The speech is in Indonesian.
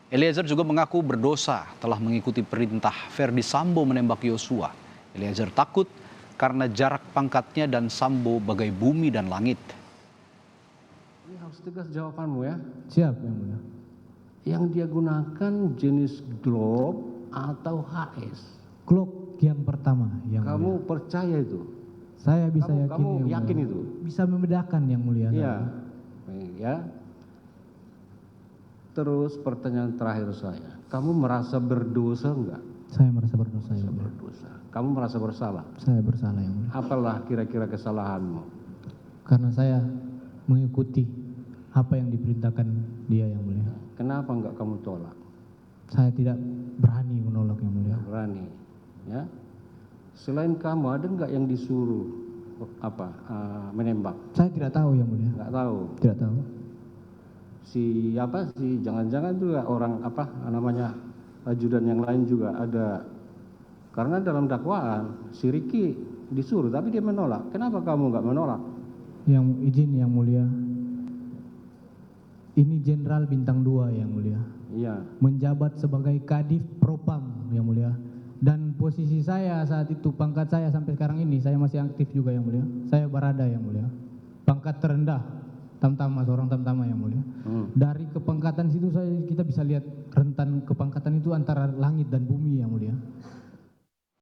Eliezer juga mengaku berdosa telah mengikuti perintah Verdi Sambo menembak Yosua. Eliezer takut karena jarak pangkatnya dan Sambo bagai bumi dan langit. Ini harus tegas jawabanmu ya. Siap, Yang Mulia. Yang dia gunakan jenis Glock atau HS. Glock yang pertama, Yang Mulia. Kamu percaya itu? Saya bisa yakin, Kamu Yang yakin Mulia. itu? Bisa membedakan, Yang Mulia. Iya. Ya. Terus pertanyaan terakhir saya, kamu merasa berdosa enggak? Saya merasa berdosa, Yang Mulia. Berdosa. Kamu merasa bersalah? Saya bersalah, Yang Mulia. Apalah kira-kira kesalahanmu? Karena saya mengikuti apa yang diperintahkan dia, Yang Mulia. Kenapa enggak kamu tolak? Saya tidak berani menolak, Yang Mulia. Berani, ya. Selain kamu ada enggak yang disuruh menembak? Saya tidak tahu, Yang Mulia. Enggak tahu. Tidak tahu. Si jangan-jangan juga orang ajudan yang lain juga ada. Karena dalam dakwaan si Riki disuruh tapi dia menolak. Kenapa kamu enggak menolak? Yang izin, Yang Mulia. Ini Jenderal Bintang 2, Yang Mulia. Iya. Menjabat sebagai Kadif Propam, Yang Mulia. Dan posisi saya saat itu, pangkat saya sampai sekarang ini, saya masih aktif juga, Yang Mulia. Saya Barada, Yang Mulia. Pangkat terendah, tamtama, seorang tamtama, Yang Mulia. Dari kepangkatan situ kita bisa lihat rentan kepangkatan itu antara langit dan bumi, Yang Mulia.